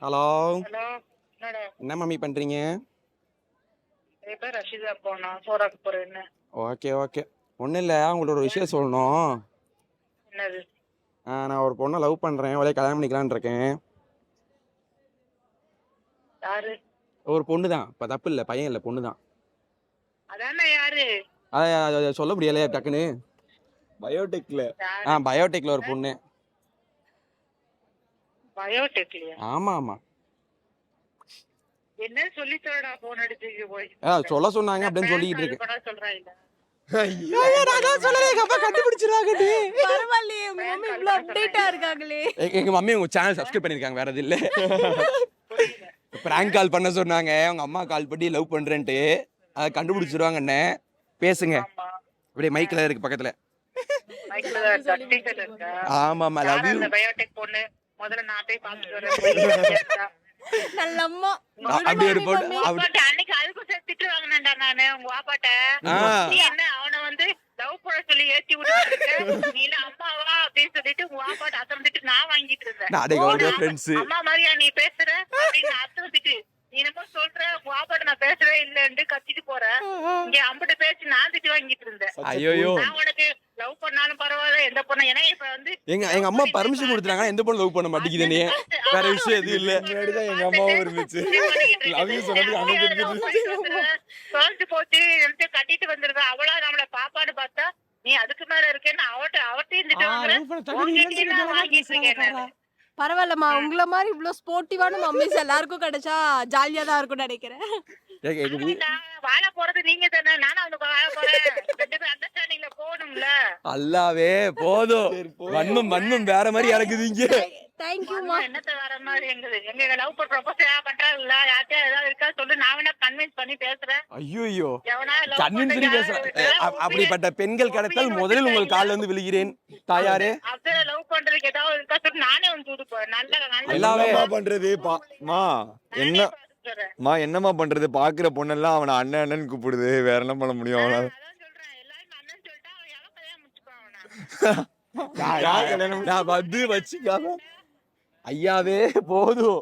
Hello, hello. என்னடா? என்ன mummy பண்றீங்க? என் பேர் ரஷிதா. நான் சோறாக்க போறேன். ஓகே ஓகே, ஒன்றும் இல்லை, உங்கள்ட்ட ஒரு விஷயம் சொல்லணும். என்னது? நான் ஒரு பொண்ணை லவ் பண்ணுறேன், ஒரே கல்யாணம் பண்ணிக்கலான்னு இருக்கேன். யாரு? ஒரு பொண்ணு தான், இப்போ தப்பு இல்லை, பையன் இல்லை, பொண்ணு தான். அதானே யாரு? அதை சொல்ல முடியலையே டக்குன்னு. பயோடெக்ல. யாரு? பயோடெக்ல ஒரு பொண்ணு. பயோடெக்லயா? ஆமா ஆமா. என்ன சொல்லி சொல்லடா போன் அடிச்சு போய். சொல்ல சொன்னாங்க அப்படின்னு சொல்லிக்கிட்டு இருக்கு. படம் சொல்றா இல்ல. பரவாயில்லையே, உங்க மம்மி இவ்ளோ அப்டேட்டா இருக்காங்களே. எங்க மம்மி உங்க சேனல் சப்ஸ்கிரைப் பண்ணிருக்காங்க, வேற எது இல்ல. பிராங்க் கால் பண்ண சொன்னாங்க, உங்க அம்மா கால் பண்ணி லவ் பண்றேன்ட்டு. அதை கண்டுபிடிச்சிருவாங்க. என்ன பேசுங்க, ஆமா. அப்படியே மைக்ல இருக்கு பக்கத்துல. மைக்ல தான் இருக்கா? ஸ்பீக்கர்ல இருக்கா? ஆமாமா, லவ் யாரு யூ. அந்த பயோடெக் பொண்ணு? முதல்ல நான் போய் பார்த்துட்டு வரேன். நல்ல அம்மா. அப்படி ஒரு பொண்ணு. அன்னைக்கு அதுக்கும் சேர்த்து திட்டு வாங்கினேன்டா நானு உங்க வாப்பாட்ட. நீ என்ன அவனை வந்து லவ் பண்ண சொல்லி ஏத்தி விட்டு நீ அம்மாவா அப்படின்னு சொல்லிட்டு உங்க வாப்பாட்ட அத்தனை திட்டு நான் வாங்கிட்டு இருந்தேன். அம்மா மாதிரியா நீ பேசுற அப்படின்னு அத்தனை திட்டு. நீ என்னமோ சொல்ற உங்க வாப்பாட்ட நான் பேசவே இல்லைன்னு கத்திட்டு போறேன். இங்க அம்பிட்ட பேசி நான் திட்டு வாங்கிட்டு இருந்தேன். ஐயோ, நான் உனக்கு லவ் பண்ணாலும் பரவாயில்ல, எந்த பொண்ணு ஏன்னா இப்ப வந்து எங்க அம்மா பர்மிஷன் கொடுத்துறாங்க, எந்த பொண்ணு லவ் பண்ண மாட்டேங்குது. வேற விஷயம் எதுவும் இல்ல. முன்னாடிதான் எங்க அம்மாவும் இருந்துச்சு. லவ் யூ சொன்னதுக்கு சொல்லிட்டு போச்சு. கட்டிட்டு வந்துருக்க அவளா நம்மள பாப்பான்னு பார்த்தா நீ அதுக்கு மேல இருக்கேன்னு அவட்டையும் திட்டு வாங்குற. வாங்கிட்டு இருக்கேன். பரவாயில்லம்மா, உங்கள மாதிரி இவ்ளோ ஸ்போர்ட்டிவான மம்மிஸ் எல்லாருக்கும் கிடைச்சா ஜாலியா தான் இருக்கும்னு நினைக்கிறேன். வாழ போறது நீங்க தானே, நானும் அவனுக்கு வாழ போறேன். ரெண்டு பேரும் அண்டர்ஸ்டாண்டிங்ல போகணும்ல. அல்லாவே போதும். வன்மம் வன்மம் வேற மாதிரி இறக்குதுங்க. தேங்க்யூமா. என்னத்த வேற மாதிரி எங்க லவ் ப்ரொபோஸ் பண்றா இல்ல யார்ட்டா ஏதாவது இருக்கா சொல்லு, நான் வேணா கன்வின்ஸ் பண்ணி பேசுறேன். ஐயோ, கன்வின்ஸ் பண்ணி பேசுறேன். அப்படிப்பட்ட பெண்கள் கிடைத்தால் முதலில் உங்கள் காலில் வந்து விழுகிறேன் தாயாரே. அப்படியே லவ் பண்றதுக்கு ஏதாவது இருக்கா சொல்லு, நானே வந்து கூட்டிட்டு நல்ல என்னமா பண்றது என்னமா பண்றது? பாக்குற பொண்ணெல்லாம் அவனை அண்ணன் அண்ணன் கூப்பிடுது, வேற என்ன பண்ண முடியும் அவனால? நான் வந்து வச்சுக்காம ஐயாவே போதும்.